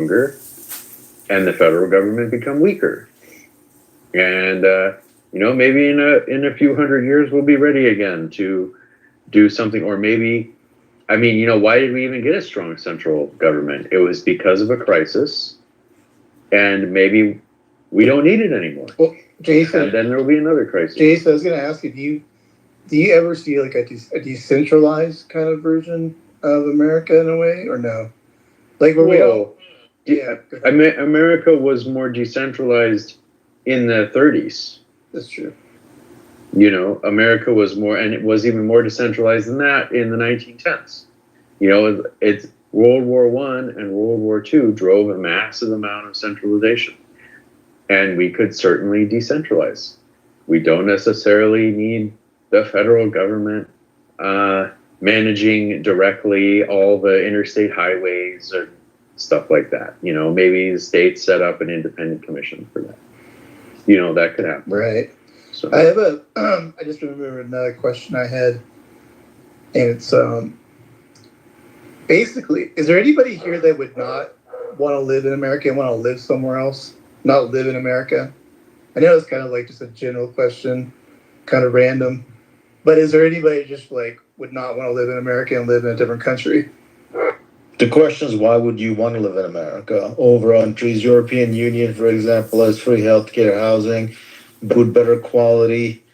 stronger and the federal government become weaker. And, maybe in a few hundred years, we'll be ready again to do something. Or maybe, why did we even get a strong central government? It was because of a crisis. And maybe we don't need it anymore. Well, Jason, and then there will be another crisis. Jason, I was going to ask you, do you ever see like a decentralized kind of version of America in a way, or no? Like where we don't. Yeah, America was more decentralized in the 30s. That's true. America was more, and it was even more decentralized than that in the 1910s. It's World War I and World War II drove a massive amount of centralization, and we could certainly decentralize. We don't necessarily need the federal government managing directly all the interstate highways or stuff like that. Maybe the states set up an independent commission for that. That could happen. Right. So I have I just remember another question I had, and it's basically, is there anybody here that would not want to live in America and want to live somewhere else, not live in America? I know it's kind of like just a general question, kind of random, but is there anybody just like would not want to live in America and live in a different country? The question is, why would you want to live in America over countries? European Union, for example, has free healthcare, housing, food, better quality.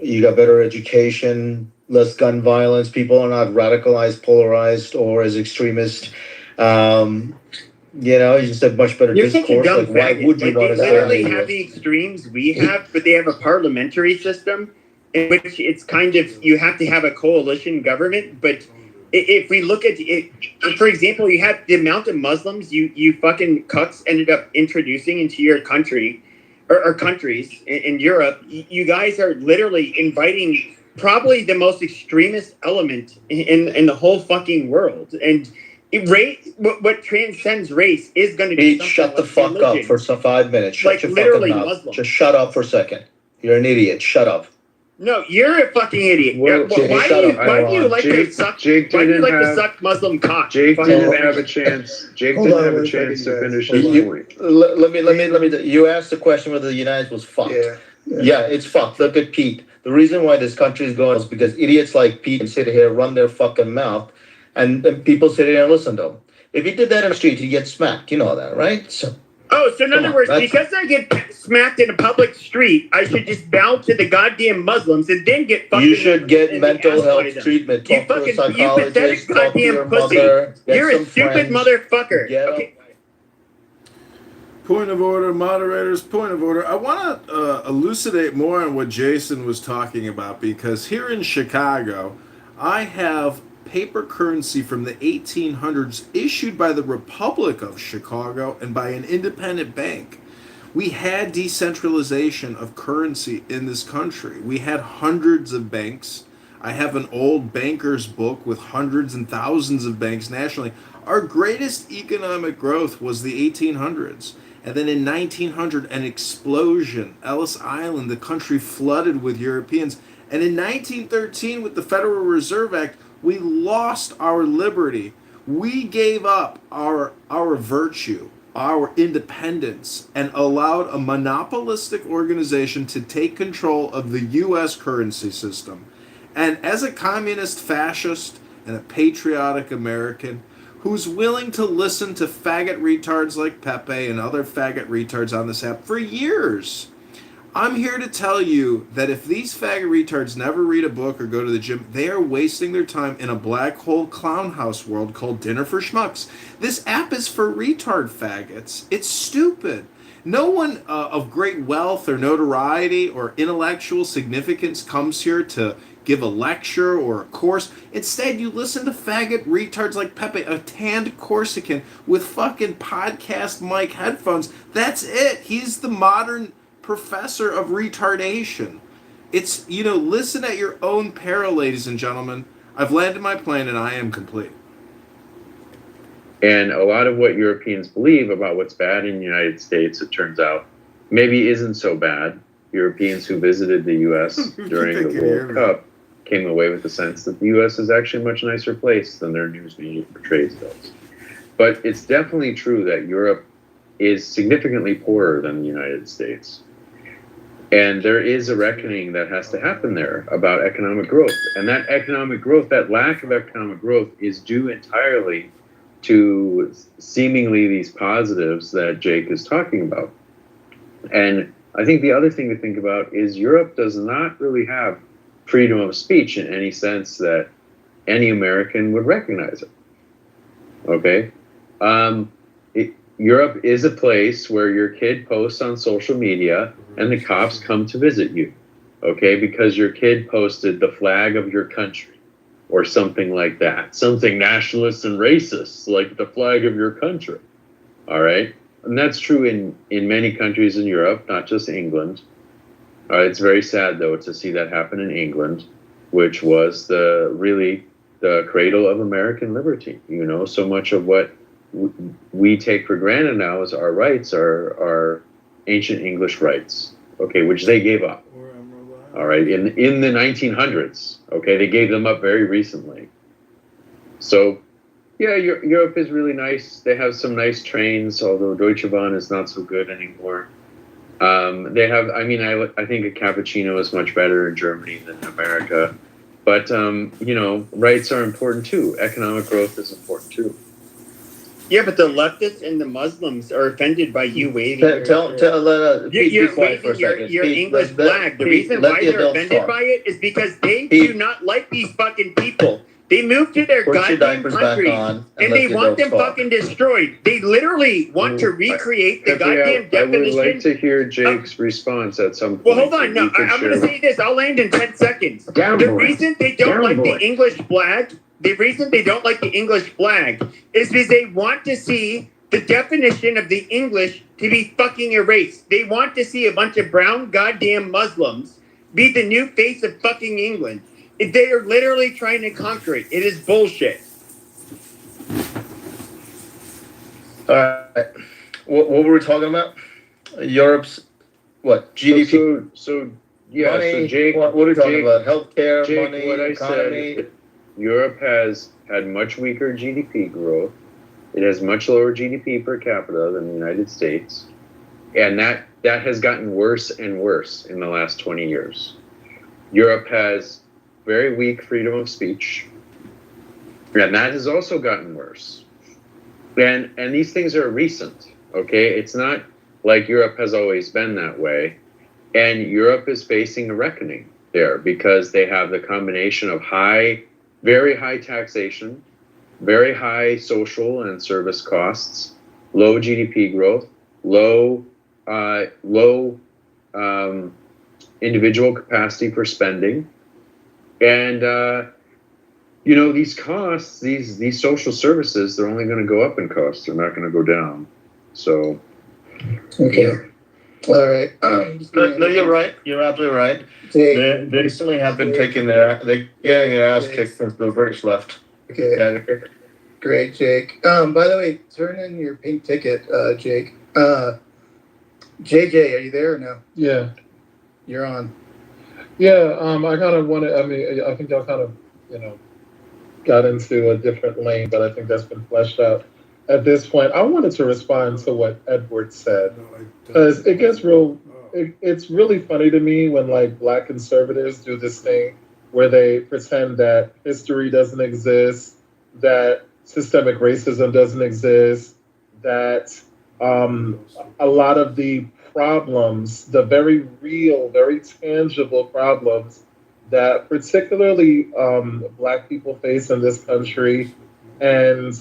You got better education, less gun violence. People are not radicalized, polarized, or as extremist. You just have much better discourse. Like, why would you want to They literally have the extremes we have, but they have a parliamentary system in which it's kind of, you have to have a coalition government. But if we look at it, for example, you have the amount of Muslims you fucking cucks ended up introducing into your country or countries in Europe. You guys are literally inviting probably the most extremist element in the whole fucking world. And race, what transcends race is going to be. Shut the fuck religion. Up for 5 minutes. Shut your fucking mouth. Muslim. Just shut up for a second. You're an idiot. Shut up. No, you're a fucking idiot. Well, why do you like to suck Muslim cock? Jake didn't have a chance. Jake didn't have a chance to finish his point. Let me. You asked the question whether the United States was fucked. Yeah, it's fucked. Look at Pete. The reason why this country is going is because idiots like Pete can sit here, run their fucking mouth, and people sit here and listen to them. If he did that in the street, he'd get smacked. You know that, right? So in other words, because I get smacked in a public street, I should just bow to the goddamn Muslims and then get fucking. You should get mental health treatment. Talk to a psychologist. Talk to your mother. You're a stupid motherfucker. Okay. Point of order, moderators, point of order. I want to elucidate more on what Jason was talking about, because here in Chicago, I have paper currency from the 1800s issued by the Republic of Chicago and by an independent bank. We had decentralization of currency in this country. We had hundreds of banks. I have an old banker's book with hundreds and thousands of banks nationally. Our greatest economic growth was the 1800s. And then in 1900, an explosion. Ellis Island, the country flooded with Europeans. And in 1913, with the Federal Reserve Act, we lost our liberty. We gave up our virtue, our independence, and allowed a monopolistic organization to take control of the U.S. currency system. And as a communist fascist and a patriotic American who's willing to listen to faggot retards like Pepe and other faggot retards on this app for years, I'm here to tell you that if these faggot retards never read a book or go to the gym, they are wasting their time in a black hole clown house world called Dinner for Schmucks. This app is for retard faggots. It's stupid. No one of great wealth or notoriety or intellectual significance comes here to give a lecture or a course. Instead, you listen to faggot retards like Pepe, a tanned Corsican with fucking podcast mic headphones. That's it. He's the modern professor of retardation. It's, listen at your own peril, ladies and gentlemen. I've landed my plane and I am complete. And a lot of what Europeans believe about what's bad in the United States, it turns out, maybe isn't so bad. Europeans who visited the U.S. during the World Cup came away with the sense that the U.S. is actually a much nicer place than their news media portrays those. But it's definitely true that Europe is significantly poorer than the United States. And there is a reckoning that has to happen there about economic growth. And that economic growth, that lack of economic growth, is due entirely to seemingly these positives that Jake is talking about. And I think the other thing to think about is Europe does not really have freedom of speech in any sense that any American would recognize it. Okay? Europe is a place where your kid posts on social media and the cops come to visit you, okay, because your kid posted the flag of your country or something like that, something nationalist and racist like the flag of your country, all right? And that's true in many countries in Europe, not just England. It's very sad, though, to see that happen in England, which was really the cradle of American liberty. You know, so much of what we take for granted now as our rights are ancient English rights, okay, which they gave up. All right, in the 1900s, okay, they gave them up very recently. So, yeah, Europe is really nice. They have some nice trains, although Deutsche Bahn is not so good anymore. They have, I mean, I think a cappuccino is much better in Germany than America. But, you know, rights are important too. Economic growth is important too. Yeah, but the leftists and the Muslims are offended by you waving Be quiet for a second. your English flag. The reason let why the they're adults offended talk. by it is because they Pete. do not like these fucking people. They moved to their Put your goddamn diapers back country on and let they the want adults them talk. fucking destroyed. They literally want to recreate the goddamn I would like definition. to hear Jake's response at some point. Well, hold on. that No, you could I'm going to share. say this. I'll land in 10 seconds. Down The boy. reason they don't Down like boy. the English flag, the reason they don't like the English flag is because they want to see the definition of the English to be fucking erased. They want to see a bunch of brown goddamn Muslims be the new face of fucking England. They are literally trying to conquer it. It is bullshit. All right. What were we talking about? Europe's what? GDP. So yeah. Money. So Jake, What are we talking Jake, about? Healthcare, Jake, money, what I economy. said, Europe has had much weaker GDP growth. It has much lower GDP per capita than the United States. And that has gotten worse and worse in the last 20 years. Europe has very weak freedom of speech. And that has also gotten worse. And these things are recent, okay? It's not like Europe has always been that way. And Europe is facing a reckoning there because they have the combination of very high taxation, very high social and service costs, low GDP growth, low individual capacity for spending, and you know, these costs, these social services, they're only going to go up in cost. They're not going to go down. So, Okay. All right. No, you're right. You're absolutely right. They recently have been getting their ass kicked since the British left. Okay. Yeah. Great, Jake. By the way, turn in your pink ticket, Jake. JJ, are you there or no? Yeah. You're on. Yeah, I kind of wanted, I mean, I think y'all kind of, you know, got into a different lane, but I think that's been fleshed out at this point. I wanted to respond to what Edward said, because it gets it's really funny to me when, like, Black conservatives do this thing where they pretend that history doesn't exist, that systemic racism doesn't exist, that a lot of the problems, the very real, very tangible problems that particularly Black people face in this country, and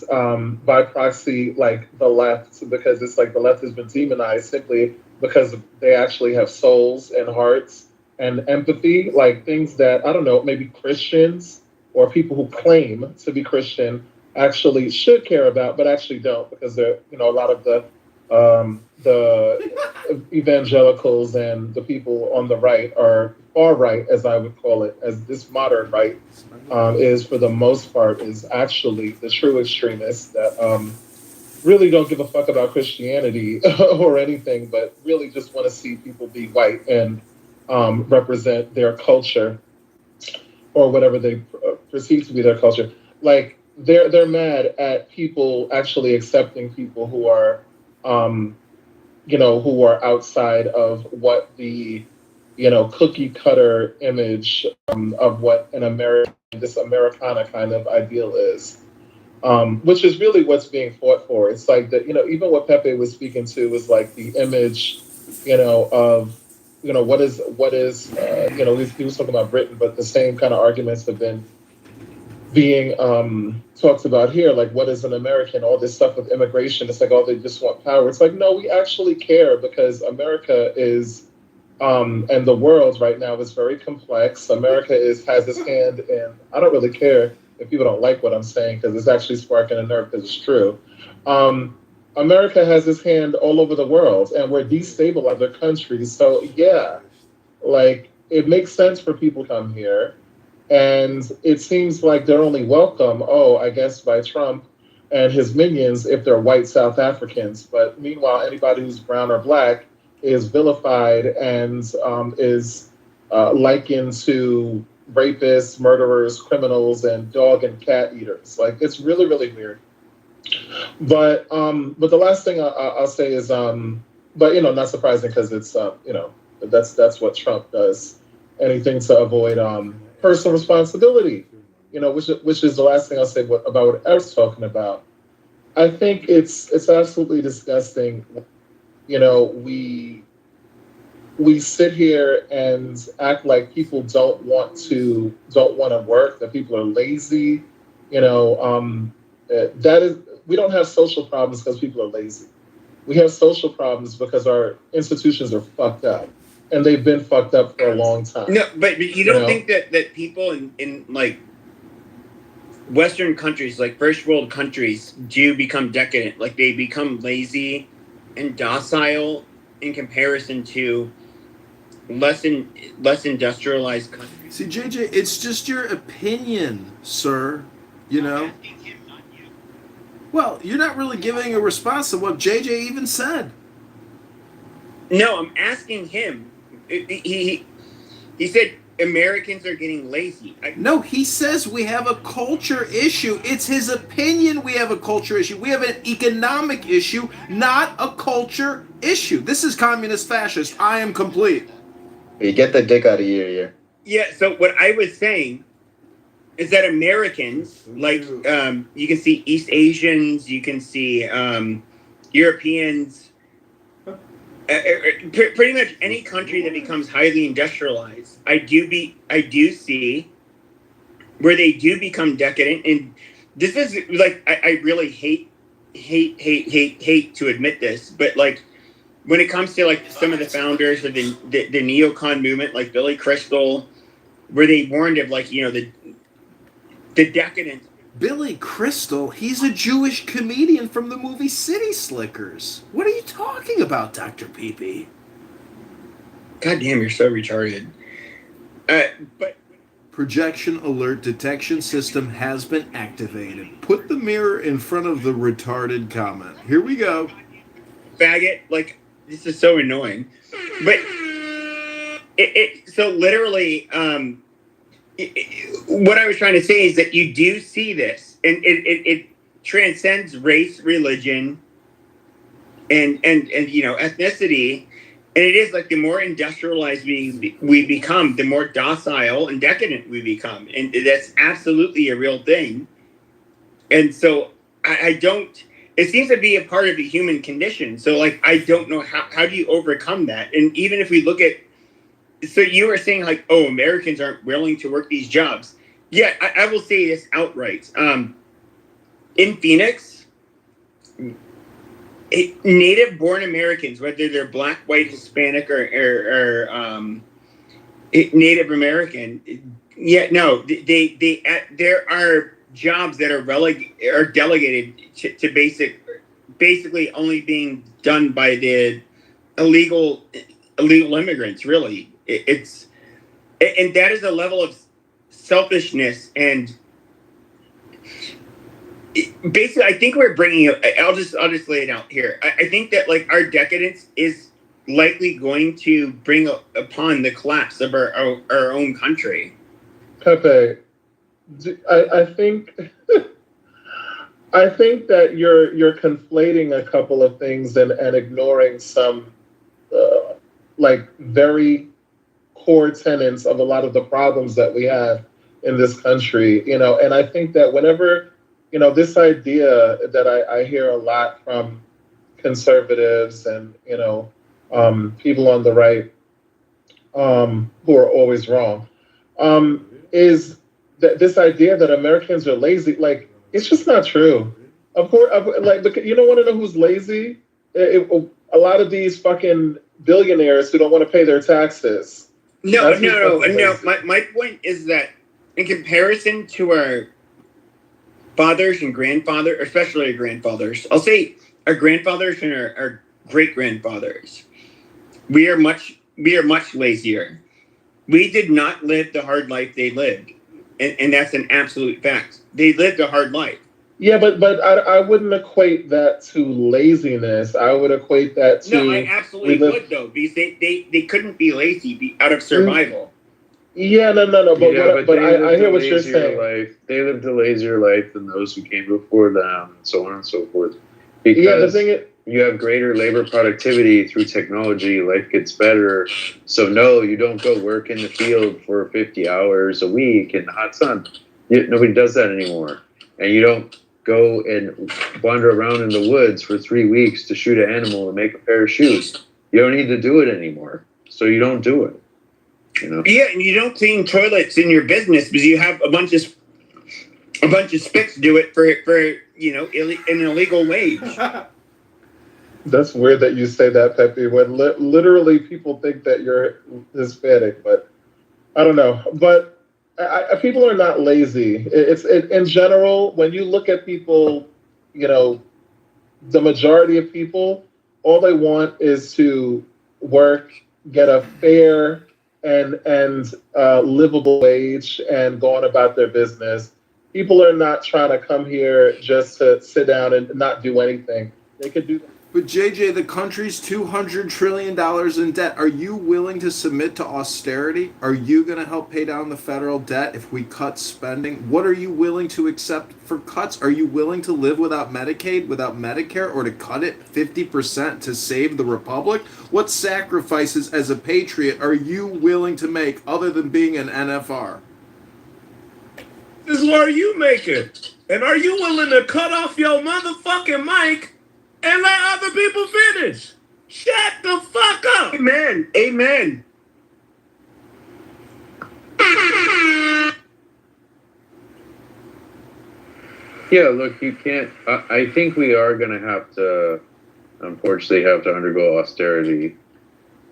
by proxy, like the left, because it's like the left has been demonized simply because they actually have souls and hearts and empathy, like things that, I don't know, maybe Christians or people who claim to be Christian actually should care about, but actually don't, because they're, you know, a lot of the evangelicals and the people on the right are far right, as I would call it, as this modern right is for the most part is actually the true extremists that really don't give a fuck about Christianity or anything, but really just want to see people be white and represent their culture or whatever they perceive to be their culture. Like, they're mad at people actually accepting people who are, um, who are outside of what the, cookie cutter image of what this Americana kind of ideal is, which is really what's being fought for. It's like that, even what Pepe was speaking to was like the image, of, he was talking about Britain, but the same kind of arguments have been being talked about here, like what is an American, all this stuff with immigration. It's like, oh, they just want power. It's like, no, we actually care because America is, and the world right now is very complex. America has its hand in, I don't really care if people don't like what I'm saying because it's actually sparking a nerve because it's true. America has its hand all over the world and we're destabilizing other countries. So yeah, like it makes sense for people to come here. And it seems like they're only welcome, I guess, by Trump and his minions if they're white South Africans. But meanwhile, anybody who's brown or black is vilified and is likened to rapists, murderers, criminals, and dog and cat eaters. Like it's really, really weird. But the last thing I'll say is, but not surprising because it's that's what Trump does. Anything to avoid personal responsibility, which is the last thing I'll say about what I was talking about. I think it's absolutely disgusting. We sit here and act like people don't want to work, that people are lazy. That is, we don't have social problems because people are lazy. We have social problems because our institutions are fucked up, and they've been fucked up for a long time. No, but you don't think that people in like Western countries, like first world countries, do become decadent? Like they become lazy and docile in comparison to less industrialized countries. See, JJ, it's just your opinion, sir. Well, you're not really giving a response to what JJ even said. No, I'm asking him. He said Americans are getting lazy. No, he says we have a culture issue. It's his opinion we have a culture issue. We have an economic issue, not a culture issue. This is communist fascist. I am complete. Hey, get the dick out of here. Yeah, so what I was saying is that Americans, like you can see East Asians, you can see Europeans, pretty much any country that becomes highly industrialized, I do see where they do become decadent. And this is like I really hate to admit this, but like when it comes to like some of the founders of the neocon movement, like Billy Crystal, where they warned of like the decadence. Billy Crystal, he's a Jewish comedian from the movie City Slickers. What are you talking about, Dr. Peepee? God damn, you're so retarded. But projection alert detection system has been activated. Put the mirror in front of the retarded comment. Here we go. Faggot, like this is so annoying. But so literally, what I was trying to say is that you do see this, and it transcends race, religion, and ethnicity, and it is like the more industrialized we become, the more docile and decadent we become, and that's absolutely a real thing. And so I don't. It seems to be a part of the human condition. So like I don't know how do you overcome that? And even if we look at, so you were saying like, oh, Americans aren't willing to work these jobs. Yeah, I will say this outright. In Phoenix, native-born Americans, whether they're black, white, Hispanic, or Native American, there are jobs that are delegated to basically only being done by the illegal immigrants. Really, and that is a level of selfishness and basically, I think we're bringing. I'll just lay it out here. I think that like our decadence is likely going to bring upon the collapse of our own country. Pepe, I think I think that you're conflating a couple of things and ignoring some like very core tenets of a lot of the problems that we have in this country. And I think that whenever this idea that I hear a lot from conservatives and people on the right who are always wrong is that this idea that Americans are lazy. Like, it's just not true. Of course, you don't want to know who's lazy. A lot of these fucking billionaires who don't want to pay their taxes. No, That's no, who's no, fucking no. lazy. My point is that in comparison to our fathers and grandfathers, especially our grandfathers, I'll say our grandfathers and our great grandfathers, we are much lazier. We did not live the hard life they lived, and that's an absolute fact. They lived a hard life. Yeah, but I wouldn't equate that to laziness. I would equate that No, I to we absolutely live. would though, because they couldn't be lazy out of survival. Yeah, no. But Yeah, but they I lived hear a what you're lazier saying. life. They lived a lazier life than those who came before them, and so on and so forth. Yeah, the Because thing is, you have greater labor productivity through technology, life gets better. So no, you don't go work in the field for 50 hours a week in the hot sun. Nobody does that anymore. And you don't go and wander around in the woods for 3 weeks to shoot an animal and make a pair of shoes. You don't need to do it anymore. So you don't do it. Yeah, and you don't clean toilets in your business because you have a bunch of spics do it for an illegal wage. that's weird that you say that, Pepe. When literally people think that you're Hispanic, but I don't know. But people are not lazy. In general, when you look at people, you know, the majority of people, all they want is to work, get a fair and livable wage, and go on about their business. People are not trying to come here just to sit down and not do anything. They could do. But JJ, the country's $200 trillion in debt. Are you willing to submit to austerity? Are you going to help pay down the federal debt if we cut spending? What are you willing to accept for cuts? Are you willing to live without Medicaid, without Medicare, or to cut it 50% to save the republic? What sacrifices as a patriot are you willing to make other than being an NFR? This is what you making. And are you willing to cut off your motherfucking mic and let other people finish? Shut the fuck up. Amen. Amen. Yeah, look, you can't. I think we are going to have to, unfortunately, have to undergo austerity.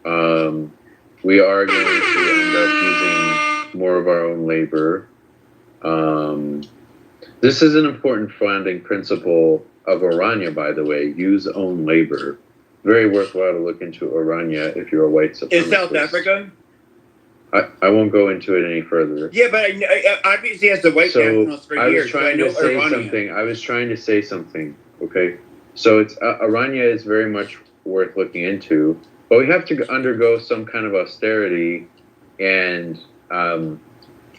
We are going to end up using more of our own labor. This is an important founding principle of Orania, by the way. Use own labor. Very worthwhile to look into Orania if you're a white supremacist. In South Africa? I won't go into it any further. Yeah, but I obviously as the white nationalist for years, so I know Irvania. I was trying to say something. Okay, so it's Aranya is very much worth looking into, but we have to undergo some kind of austerity, and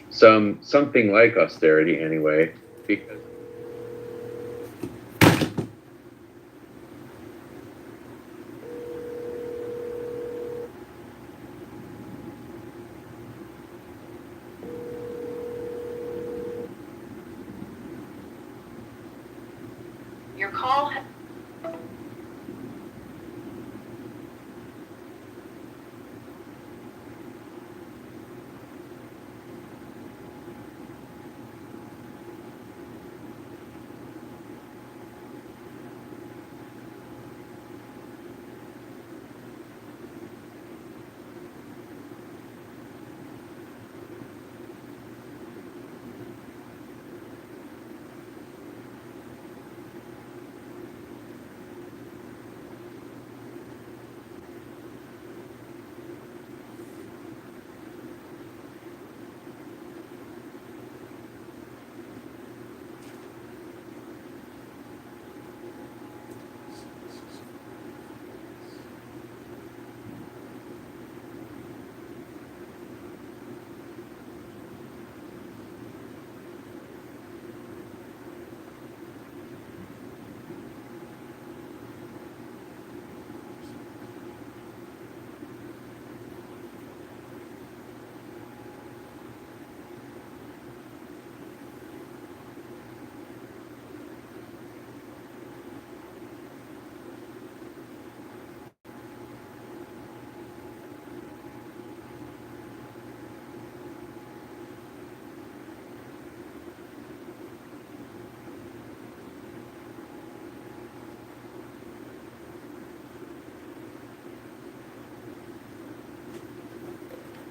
something like austerity anyway, because. Your call.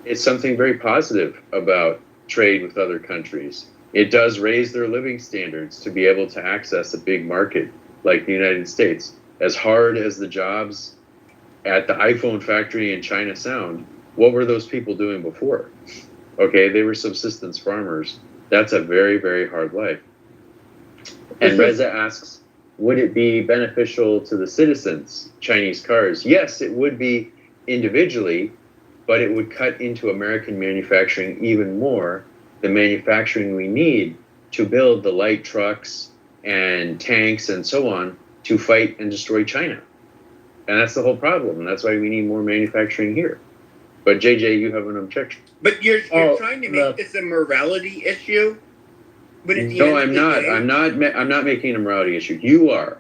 it's something very positive about trade with other countries. It does raise their living standards to be able to access a big market like the United States. As hard as the jobs at the iPhone factory in China sound, what were those people doing before? Okay, they were subsistence farmers. That's a very, very hard life. And Reza asks, would it be beneficial to the citizens, Chinese cars? Yes, it would be individually, but it would cut into American manufacturing even more, the manufacturing we need to build the light trucks and tanks and so on to fight and destroy China. And that's the whole problem. And that's why we need more manufacturing here. But JJ, you have an objection. But you're trying to make this a morality issue. But at the No, end I'm not. Day, I'm not making a morality issue. You are.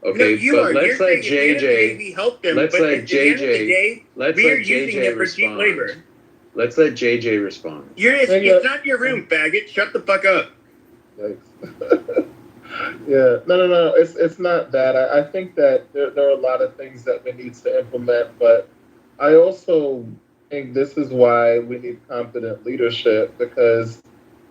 Okay, no, you but are. let's You're let saying at the end of the day, we help them. let's but let at the end of the JJ day, let's we are let using JJ it for cheap respond. labor. Let's let JJ respond. It's not your room, faggot. Shut the fuck up. Yeah, no. It's not that. I think that there are a lot of things that we need to implement, but I also think this is why we need competent leadership because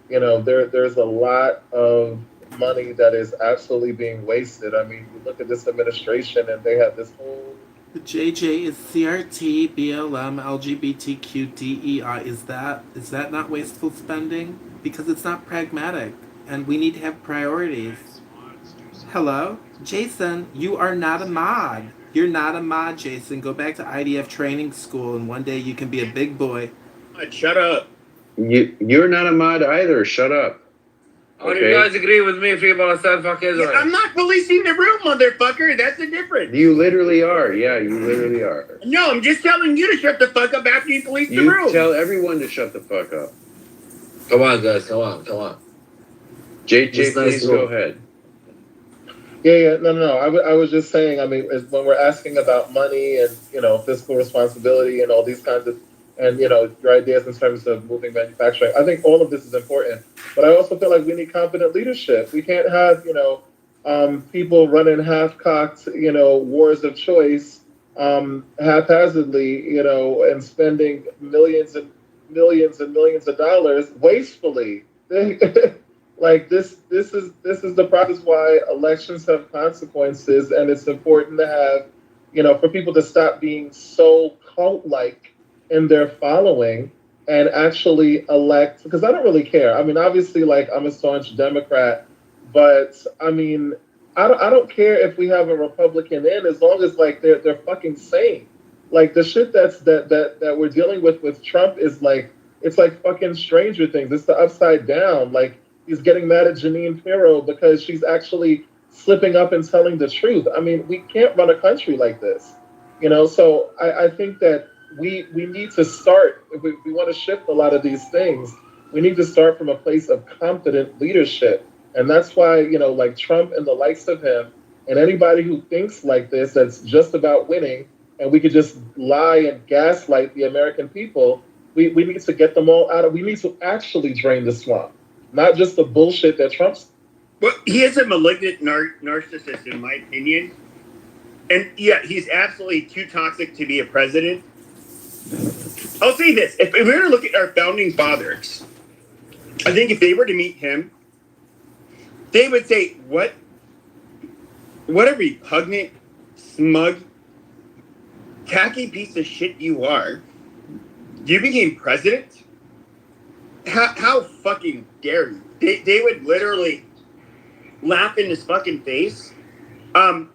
there's a lot of money that is absolutely being wasted. I mean, you look at this administration and they have this whole. The JJ is CRT, BLM, LGBTQ, DEI. Is that not wasteful spending? Because it's not pragmatic, and we need to have priorities. Hello? Jason, you are not a mod. You're not a mod, Jason. Go back to IDF training school, and one day you can be a big boy. Shut up. You're not a mod either. Shut up. Okay. You guys agree with me? Free Palestine, fuck Israel. Yeah, I'm not policing the room, motherfucker. That's the difference. You literally are. Yeah, you literally are. No, I'm just telling you to shut the fuck up after you police the room. You tell everyone to shut the fuck up. Come on, guys. Come on. JJ, please go ahead. Yeah. No. I was just saying. I mean, when we're asking about money and fiscal responsibility and all these kinds of, and your ideas in terms of moving manufacturing, I think all of this is important. But I also feel like we need competent leadership. We can't have people running half-cocked wars of choice haphazardly and spending millions and millions and millions of dollars wastefully. Like this is the process why elections have consequences, and it's important to have for people to stop being so cult-like in their following and actually elect, because I don't really care. I mean, obviously, like, I'm a staunch Democrat, but I mean, I don't care if we have a Republican in, as long as like they're fucking sane. Like the shit that we're dealing with Trump is like, it's like fucking Stranger Things. It's the upside down. Like, he's getting mad at Janine Pirro because she's actually slipping up and telling the truth. I mean, we can't run a country like this, So I think that we need to start, if we want to shift a lot of these things, we need to start from a place of competent leadership. And that's why, like Trump and the likes of him and anybody who thinks like this, that's just about winning, and we could just lie and gaslight the American people, we need to get them all out of, we need to actually drain the swamp, not just the bullshit that Trump's. Well, he is a malignant narcissist, in my opinion. And yeah, he's absolutely too toxic to be a president. I'll say this. If we were to look at our founding fathers, I think if they were to meet him, they would say, what a repugnant, smug, tacky piece of shit you are. You became president? How fucking dare you? They would literally laugh in his fucking face. And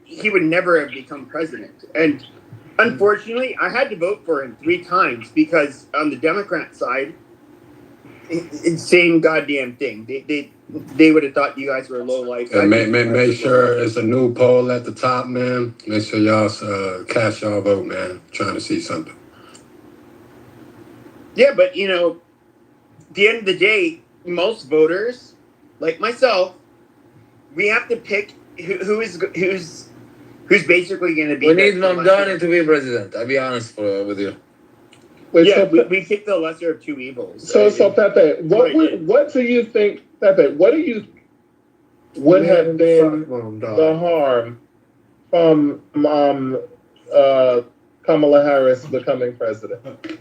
he would never have become president. And unfortunately, I had to vote for him 3 times because on the Democrat side, same goddamn thing. They would have thought you guys were low life. Yeah, make sure it's a new poll at the top, man. Make sure y'all cast y'all vote, man. Trying to see something. Yeah, but at the end of the day, most voters, like myself, we have to pick who's basically going to be. We need Mamdani to be president. I'll be honest with you. Wait, yeah, we pick the lesser of 2 evils. So Pepe, what do you think, Pepe? What do you would have been the harm from Kamala Harris becoming president?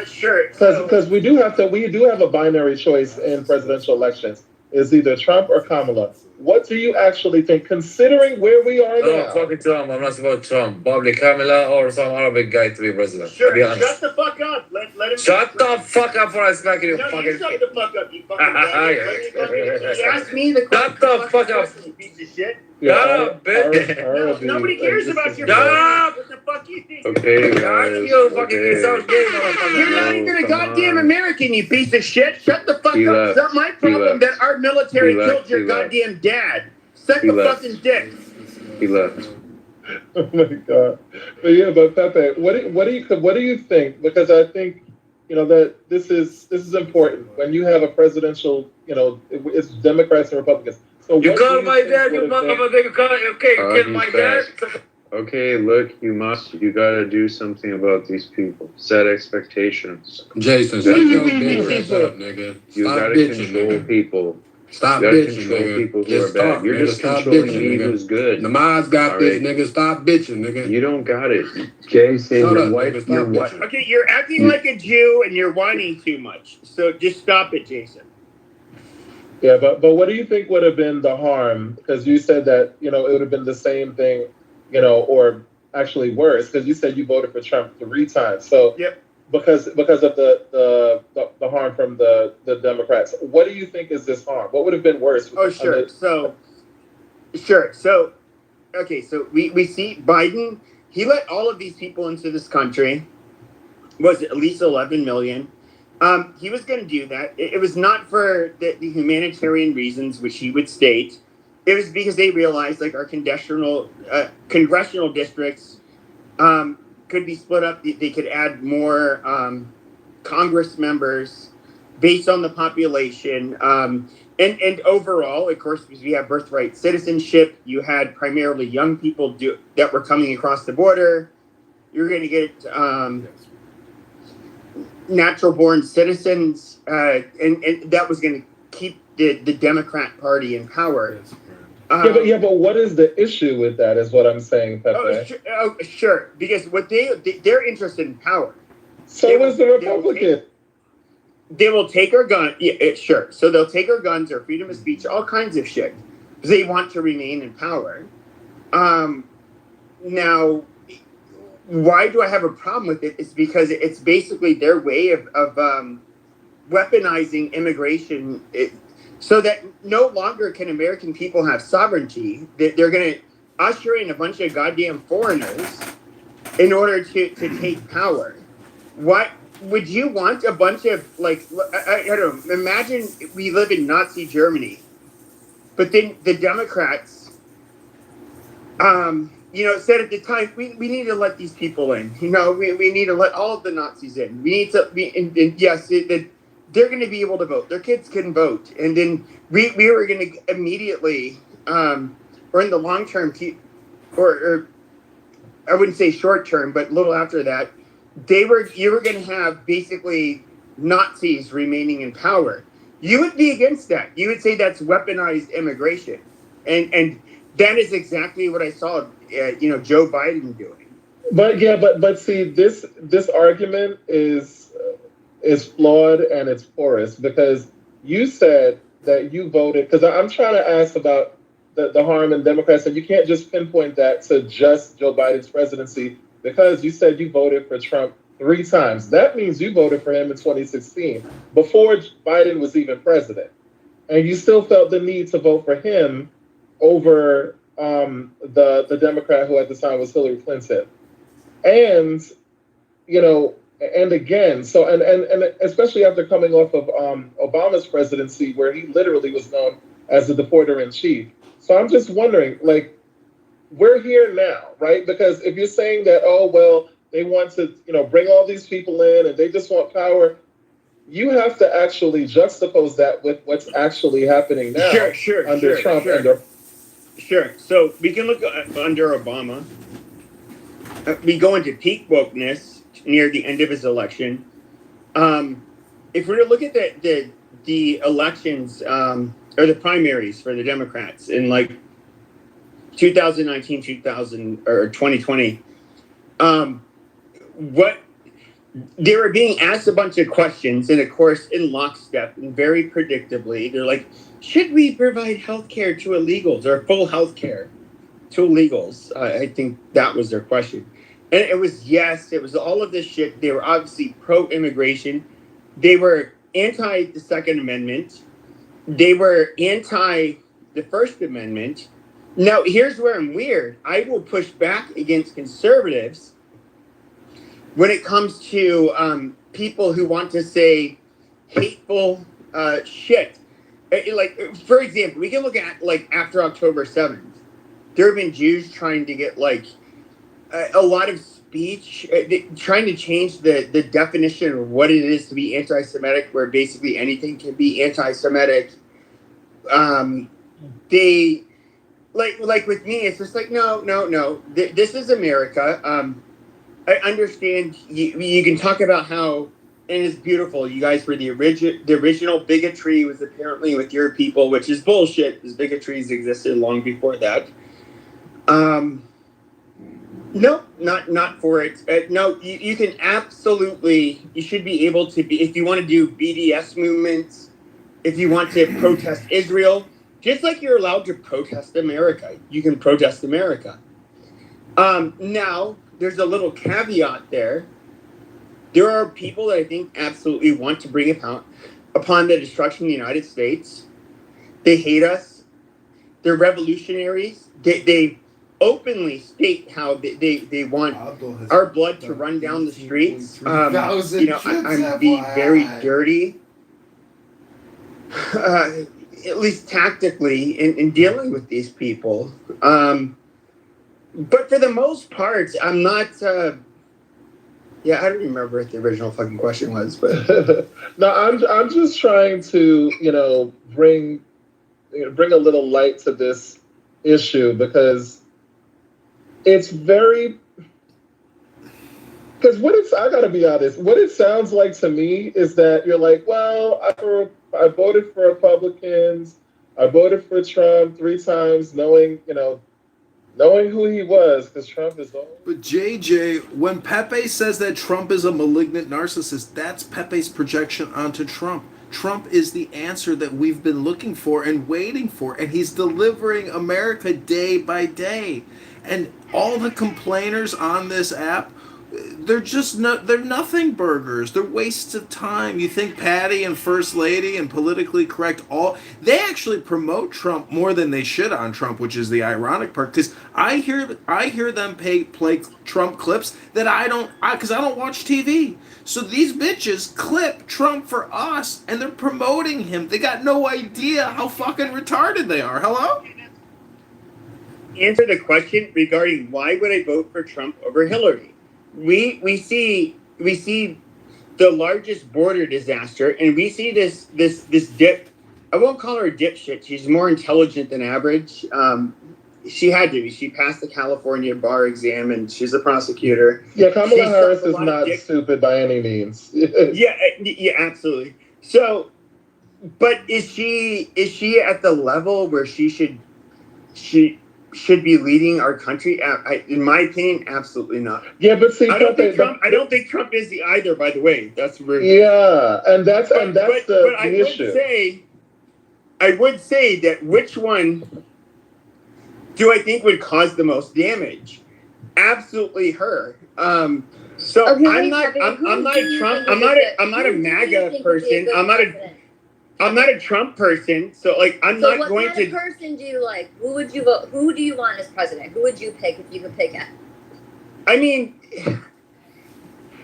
Sure. Because we do have a binary choice in presidential elections. It's either Trump or Kamala. What do you actually think, considering where we are No, now? fucking Trump. I'm not about Trump. Probably Kamala or some Arabic guy to be president. Sure, I'll be honest. shut the fuck up. Let him. Shut the fuck up before I smack you. No, Fucking. you shut the fuck up, you fucking. You asked me the question. Shut the fuck up. You piece of shit. Shut up, bitch. No, nobody cares about your. Shut up. What the fuck you think? Okay, Shut guys. you fucking. Okay. You sound gay, motherfucker. You're not even a come goddamn on. American, you piece of shit. Shut the fuck He up. left. It's not my He problem left. that our military He left. killed your He left. goddamn dad. Suck He the left. fucking dick. He left. Oh my god! But yeah, but Pepe, what do you think? Because I think that this is important when you have a presidential. It's Democrats and Republicans. So You what call do my think dad, you would have been- motherfucker. You call. Okay, you kill he's my back. dad. Okay, look, you gotta do something about these people. Set expectations. Jason, shut your bitch ass up, nigga. You Stop gotta bitching, control nigga. people. Stop You gotta bitching, control nigga. people who Just are bad. talk, You're nigga. just Stop controlling bitching, me nigga. who's good. Namaz got All this, right. nigga. Stop bitching, nigga. You don't got it. Jason, Shut your up, wife, nigga. your Stop wife. bitching. Okay, you're acting like a Jew and you're whining too much. So just stop it, Jason. Yeah, but what do you think would have been the harm? Because you said that it would have been the same thing, or actually worse. Because you said you voted for Trump 3 times. So Yep. because of the harm from the Democrats, what do you think is this harm? What would have been worse? Oh, sure. So, okay, so we see Biden, he let all of these people into this country, was it at least 11 million. He was going to do that. It was not for the humanitarian reasons, which he would state. It was because they realized like our congressional districts could be split up. They could add more Congress members based on the population. And overall, of course, because we have birthright citizenship, you had primarily young people that were coming across the border. You're going to get natural-born citizens, and that was going to keep the Democrat Party in power. But what is the issue with that? Is what I'm saying, Pepe. Sure. Because what they're interested in power. So is the Republican. They will take our gun. Yeah, sure. So they'll take our guns, our freedom of speech, all kinds of shit, because they want to remain in power. Now, why do I have a problem with it? It's because it's basically their way of weaponizing immigration, so that no longer can American people have sovereignty. They're going to usher in a bunch of goddamn foreigners in order to take power. What would you want? A bunch of I don't know. Imagine we live in Nazi Germany, but then the Democrats, said at the time, we need to let these people in. We need to let all of the Nazis in. We need to yes, they're going to be able to vote. Their kids can vote, and then we were going to immediately, or in the long term, or I wouldn't say short term, but a little after that, you were going to have basically Nazis remaining in power. You would be against that. You would say that's weaponized immigration, and that is exactly what I saw, Joe Biden doing. But see, this argument is flawed and it's porous, because you said that you voted. Because I'm trying to ask about the harm in Democrats, and you can't just pinpoint that to just Joe Biden's presidency, because you said you voted for Trump 3 times. That means you voted for him in 2016 before Biden was even president, and you still felt the need to vote for him over the Democrat who at the time was Hillary Clinton. And and again, so and especially after coming off of Obama's presidency, where he literally was known as the deporter in chief. So I'm just wondering, we're here now, right? Because if you're saying that, oh well, they want to bring all these people in and they just want power, you have to actually juxtapose that with what's actually happening now under Trump. Sure. So we can look under Obama. We go into peak wokeness near the end of his election. If we're to look at the elections or the primaries for the Democrats in 2019, 2020, what they were being asked a bunch of questions, and of course, in lockstep and very predictably, they're like, "Should we provide health care to illegals or full health care to illegals?" I think that was their question, and it was yes. It was all of this shit. They were obviously pro-immigration. They were anti the Second Amendment. They were anti the First Amendment. Now, here's where I'm weird. I will push back against conservatives when it comes to people who want to say hateful shit. Like, for example, we can look at like after October 7th. There have been Jews trying to get like a lot of speech, trying to change the definition of what it is to be anti-Semitic, where basically anything can be anti-Semitic. They like with me, it's just like no. This is America. I understand you can talk about how, and it's beautiful. You guys were the original bigotry was apparently with your people, which is bullshit. Because bigotries existed long before that. No, not for it. No, you can absolutely. You should be able to be if you want to do BDS movements, if you want to protest Israel, just like you're allowed to protest America. You can protest America. Now there's a little caveat there. There are people that I think absolutely want to bring upon the destruction of the United States. They hate us. They're revolutionaries. They openly state how they want our blood to run down the streets. I'm being very dirty, at least tactically, in dealing with these people. But for the most part, I'm not. Yeah, I don't remember what the original fucking question was, but No, I'm just trying to bring a little light to this issue because it's very because I gotta be honest, what it sounds like to me is that you're like, well, I voted for Republicans, I voted for Trump 3 times, knowing who he was, because Trump is old. But JJ, when Pepe says that Trump is a malignant narcissist, that's Pepe's projection onto Trump. Trump is the answer that we've been looking for and waiting for, and he's delivering America day by day. And all the complainers on this app, they're nothing burgers. They're wastes of time. You think Patty and First Lady and politically correct they actually promote Trump more than they should on Trump, which is the ironic part. Because I hear them play Trump clips that I don't watch TV. So these bitches clip Trump for us, and they're promoting him. They got no idea how fucking retarded they are. Hello? Answer the question regarding why would I vote for Trump over Hillary. We see the largest border disaster, and we see this dip. I won't call her a dipshit. She's more intelligent than average. She had to be. She passed the California bar exam, and she's a prosecutor. Yeah, Kamala Harris is not stupid by any means. Yeah, absolutely. So, but is she at the level where she should be leading our country? In my opinion, absolutely not. Yeah, but see, I don't think Trump is either. By the way, that's rude. Yeah, and that's the issue. I would say that which one do I think would cause the most damage? Absolutely her. So okay, I'm not a Trump. I'm not a MAGA person. I'm not a Trump person, so like I'm not going to. What kind of person do you like? Who would you vote? Who do you want as president? Who would you pick if you could pick it? I mean,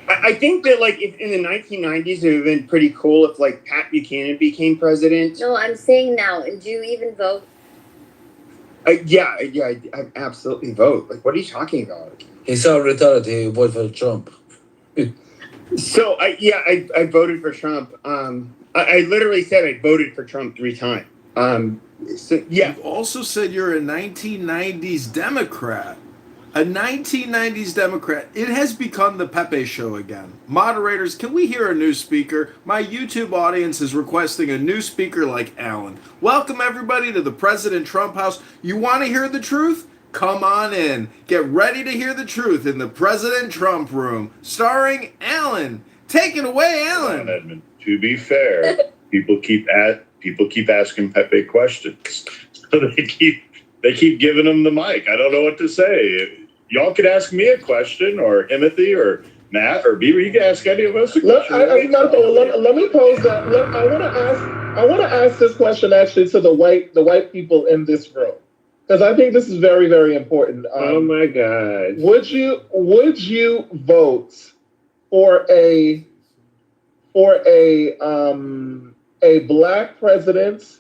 I think that like if in the 1990s it would have been pretty cool if like Pat Buchanan became president. No, I'm saying now. And do you even vote? Yeah, I absolutely vote. Like, what are you talking about? He's so retarded. He voted for Trump. So I voted for Trump. I literally said I voted for Trump 3 times. So, yeah. You've also said you're a 1990s Democrat. A 1990s Democrat. It has become the Pepe show again. Moderators, can we hear a new speaker? My YouTube audience is requesting a new speaker like Alan. Welcome everybody to the President Trump House. You want to hear the truth? Come on in. Get ready to hear the truth in the President Trump room, starring Alan. Take it away, Alan. Edmund. To be fair, people keep asking Pepe questions, so they keep giving him the mic. I don't know what to say. Y'all could ask me a question, or Timothy, or Matt, or Beaver. You can ask any of us a question. Let me pose that. I want to ask this question actually to the white people in this room, because I think this is very, very important. Oh my God! Would you vote for a black president?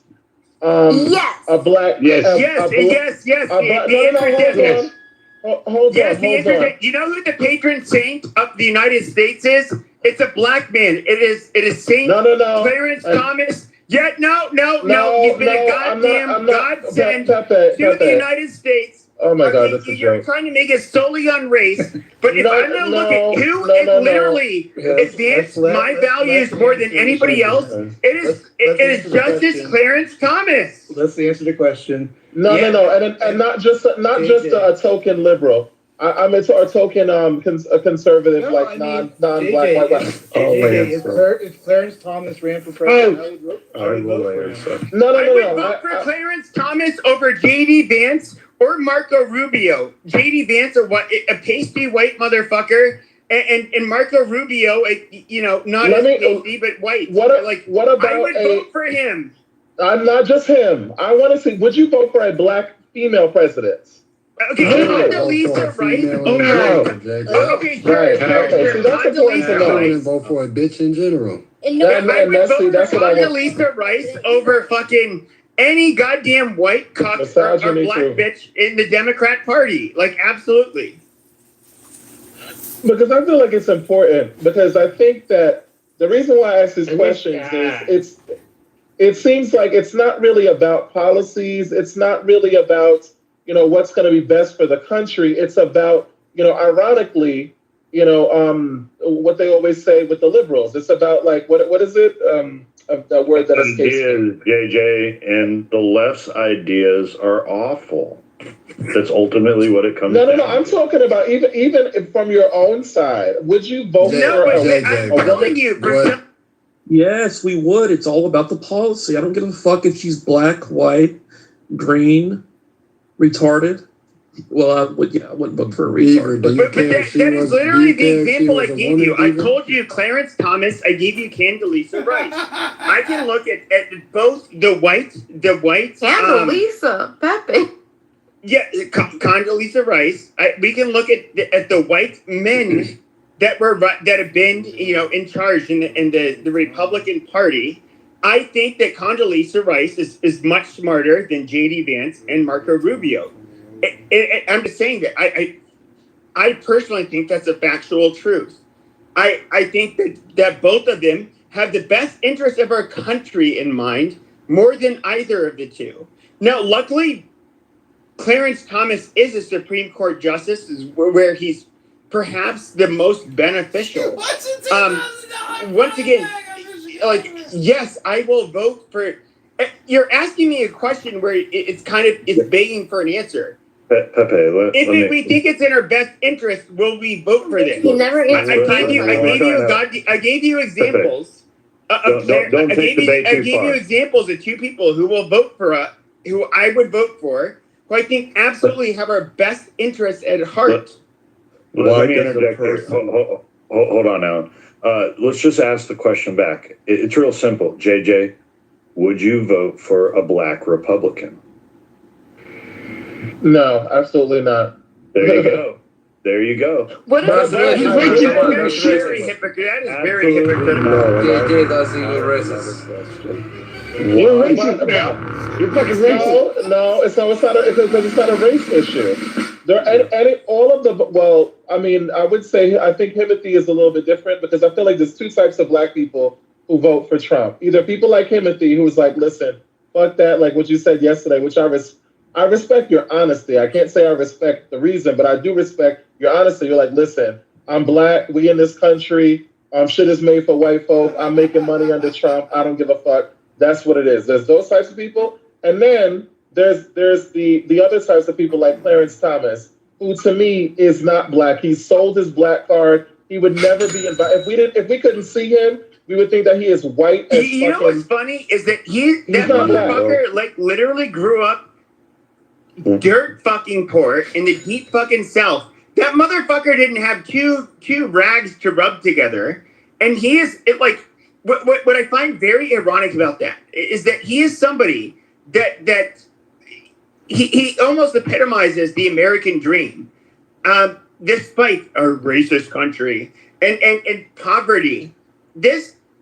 Yes. A black. Yes. Yes. Hold on. You know who the patron saint of the United States is? It's a black man. It is Saint Clarence Thomas. Yeah, no. He's been a goddamn godsend to the United States. Oh my God, that's a You're joke. trying to make it solely on race, but if I'm going to look at who literally advanced my values more than anybody else, it is Justice Clarence Thomas. Let's answer the question. No, and not just a token liberal. I'm a token conservative, non-black, white. If Clarence Thomas ran for president, I would vote for him. I would vote for Clarence Thomas over J.D. Vance or Marco Rubio. J.D. Vance, a pasty white motherfucker, and Marco Rubio, not as pasty but white. What about I would vote for him. I'm not just him. I want to see. Would you vote for a black female president? Okay, Condoleezza Rice. Okay, sure. So that's important to know. And vote for a bitch in general. I would vote for Condoleezza Rice over fucking any goddamn white cuck or black bitch in the Democrat Party. Like, absolutely. Because I feel like it's important. Because I think that the reason why I ask these questions is it seems like it's not really about policies. It's not really about what's going to be best for the country. It's about, ironically, what they always say with the liberals. It's about what is it? A word that escapes me. JJ, and the left's ideas are awful. That's ultimately what it comes down to. No. I'm talking about even from your own side. Would you vote for I'm telling you. Yes, we would. It's all about the policy. I don't give a fuck if she's black, white, green, retarded. Well, I wouldn't vote for a retard. But that is literally the example I gave you. I told you Clarence Thomas. I gave you Condoleezza Rice. I can look at both the white. Condoleezza, Pepe. Yeah, Condoleezza Rice. We can look at the white men that have been in charge in the Republican Party. I think that Condoleezza Rice is much smarter than J.D. Vance and Marco Rubio. I'm just saying that I personally think that's a factual truth. I think that both of them have the best interest of our country in mind more than either of the two. Now, luckily, Clarence Thomas is a Supreme Court justice, where he's perhaps the most beneficial. Once again, yes, I will vote for. You're asking me a question where it's begging for an answer. Pepe, if we think it's in our best interest, will we vote for this? He never answered. I gave you examples. I gave you examples of two people who will vote for who I would vote for, who I think absolutely have our best interests at heart. Let me interject here. Hold on, Alan. Let's just ask the question back. It's real simple. JJ, would you vote for a black Republican? No, absolutely not. There you go. There you go. What is That is very hypocritical. JJ does you racist. You're racist. You're fucking racist. No, it's not a race issue. I would say I think Timothy is a little bit different, because I feel like there's two types of black people who vote for Trump. Either people like Timothy, who's like, listen, fuck that, like what you said yesterday, which I respect your honesty. I can't say I respect the reason, but I do respect your honesty. You're like, listen, I'm black. We in this country. Shit is made for white folk. I'm making money under Trump. I don't give a fuck. That's what it is. There's those types of people. And then there's the other types of people like Clarence Thomas, who to me is not black. He sold his black card. He would never be invited. If we couldn't see him, we would think that he is white as You know what's funny is that that not black. motherfucker like literally grew up dirt fucking poor in the deep fucking South. That motherfucker didn't have two rags to rub together, and he is like what I find very ironic about that is that he is somebody that he almost epitomizes the American dream, despite our racist country and poverty.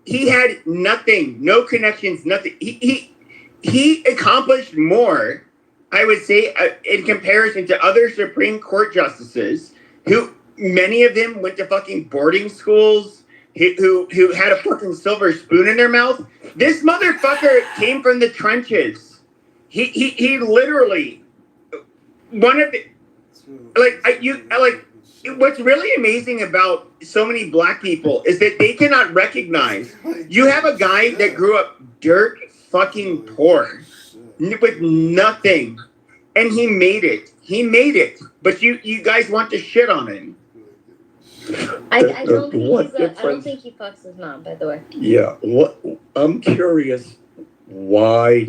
He had nothing, no connections, nothing. He accomplished more, I would say, in comparison to other Supreme Court justices, who many of them went to fucking boarding schools, who had a fucking silver spoon in their mouth. This motherfucker came from the trenches. He literally one of the what's really amazing about so many black people is that they cannot recognize you have a guy that grew up dirt fucking poor with nothing, and he made it, but you guys want to shit on him. I don't think he fucks his mom, by the way. Yeah, I'm curious why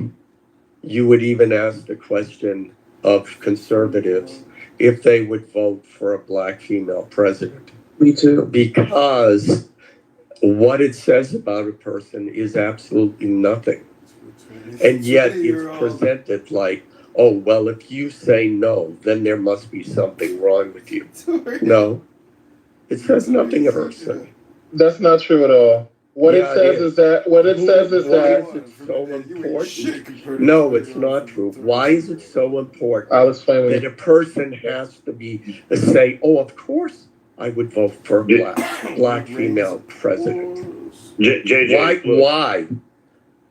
you would even ask the question of conservatives if they would vote for a black female president. Me too. Because what it says about a person is absolutely nothing. And yet it's presented like, oh, well, if you say no, then there must be something wrong with you. No, it says nothing of person. That's not true at all. What it says is that it's so important. No, it's not true. Why is it so important I'll explain that a person has to say, oh, of course I would vote for a black female president. JJ, why?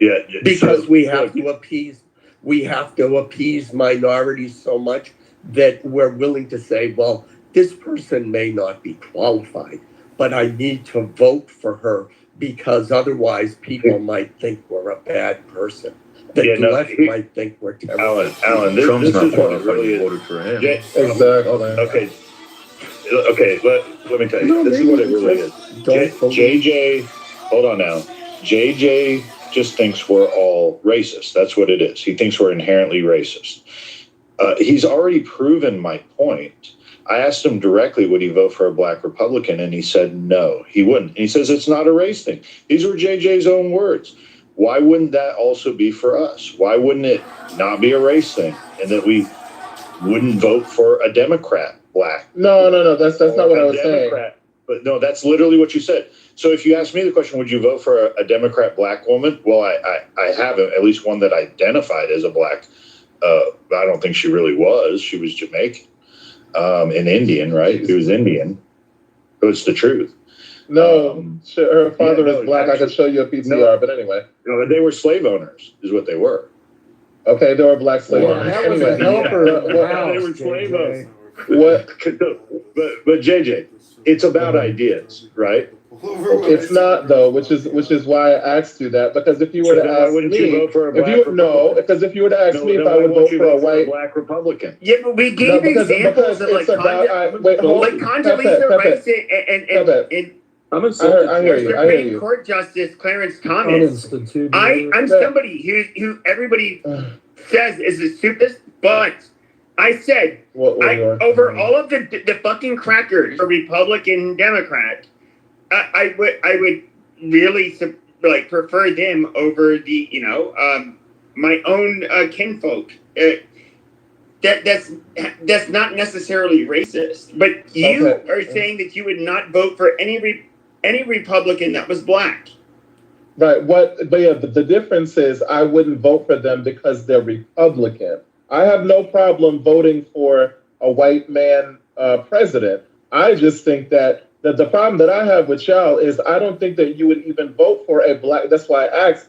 Yeah, because we have to appease minorities so much that we're willing to say, well, this person may not be qualified, but I need to vote for her because otherwise people might think we're a bad person. The left might think we're terrible. Alan, this is what it really is. Voted for him. Exactly. Okay. Let me tell you. This is what it really is. JJ, hold on now. JJ just thinks we're all racist. That's what it is. He thinks we're inherently racist. He's already proven my point. I asked him directly, would he vote for a black Republican? And he said no, he wouldn't. And he says it's not a race thing. These were JJ's own words. Why wouldn't that also be for us? Why wouldn't it not be a race thing? And that we wouldn't vote for a Democrat black? No. That's not what I was saying. But no, that's literally what you said. So if you ask me the question, would you vote for a Democrat black woman? Well, I have at least one that identified as a black. I don't think she really was. She was Jamaican. An Indian, right? He was Indian. So it's the truth. No, her father is black. I could show you a PTR, but anyway. No, they were slave owners, is what they were. Okay, they were black slave owners. Anyway, they were slave owners. But JJ, it's about ideas, right? It's not though, which is why I asked you that, because if you were to ask me, because if you were to ask me if I would vote for a white black Republican. Yeah, but we gave examples of like Condoleezza Rice and I'm I hear you. Supreme Court Justice Clarence Thomas. I'm somebody who everybody says is a stupidest, but I said over all of the fucking crackers, a Republican, Democrat, I would really like prefer them over the my own kinfolk. That's not necessarily racist, but you are saying that you would not vote for any Republican that was black. Right. But the difference is I wouldn't vote for them because they're Republican. I have no problem voting for a white man president. I just think that the problem that I have with y'all is I don't think that you would even vote for a black. That's why I asked.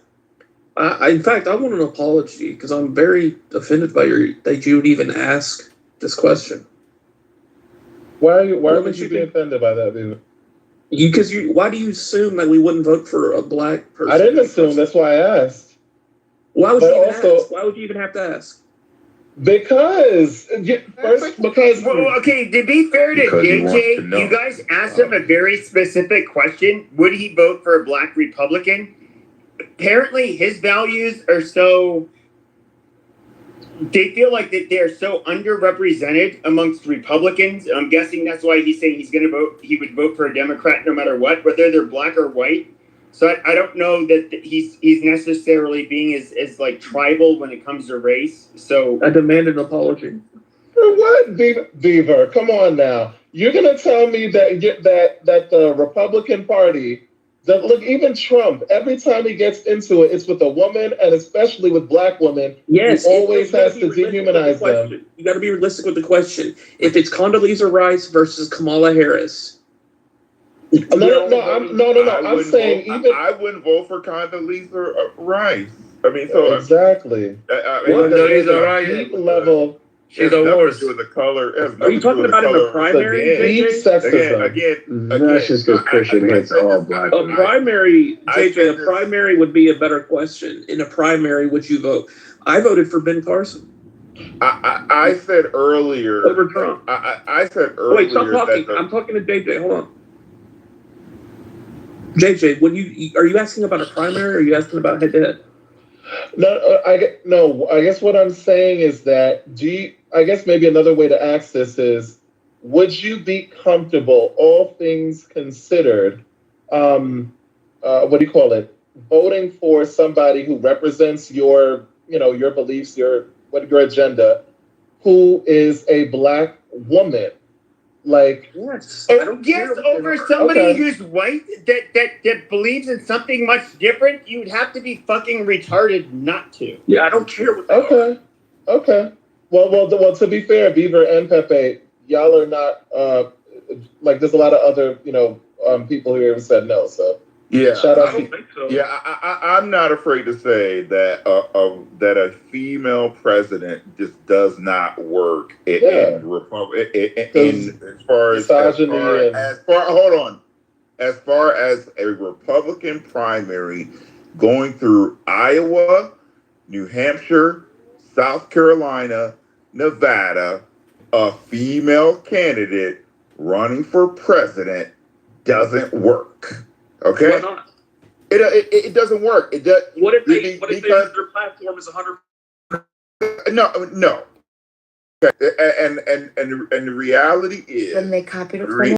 In fact, I want an apology because I'm very offended by that you would even ask this question. Why would you be offended by that, dude? Why do you assume that we wouldn't vote for a black person? I didn't assume. That's why I asked. Why would you even ask? Why would you even have to ask? Because Well, okay, to be fair to Because he wants to JJ, know. you guys asked him a very specific question. Would he vote for a black Republican? Apparently, his values are so... They feel like that they're so underrepresented amongst Republicans. I'm guessing that's why he's saying he's going to vote. He would vote for a Democrat no matter what, whether they're black or white. So I don't know that he's necessarily being as like tribal when it comes to race. So I demand an apology. For what, Beaver? Come on now. You're gonna tell me that the Republican Party, that look, even Trump, every time he gets into it, it's with a woman, and especially with black women. Yes, he always has to dehumanize them. You got to be realistic with the question. If it's Condoleezza Rice versus Kamala Harris, I'm saying even I wouldn't vote for Condoleezza Rice. I mean, so exactly. Condoleezza Rice. Deep level. She's the worst. With the color. Are you talking about in the primary? Deep sexism. Again, That's just because Christian hates all black. A primary, JJ, a primary would be a better question. In a primary, would you vote? I voted for Ben Carson. I said earlier over Trump. I said earlier. Wait, stop talking. I'm talking to JJ. Hold on. JJ, are you asking about a primary, or are you asking about head to head? No, I guess what I'm saying is that I guess maybe another way to ask this is, would you be comfortable, all things considered, what do you call it, voting for somebody who represents your beliefs, your agenda, who is a black woman? Like, yes, over somebody who's white that believes in something much different, you'd have to be fucking retarded not to. Yeah, I don't care what. Okay. Well. To be fair, Beaver and Pepe, y'all are not like. There's a lot of other people here who said no. So yeah, shout out. I don't think so. Yeah, I'm not afraid to say that that a female president just does not work in Republic. As far as a Republican primary going through Iowa, New Hampshire, South Carolina, Nevada, a female candidate running for president doesn't work. Okay. Why not? It doesn't work. It does. What if their platform is 100%? No. Okay. And the reality is, Then they copied it from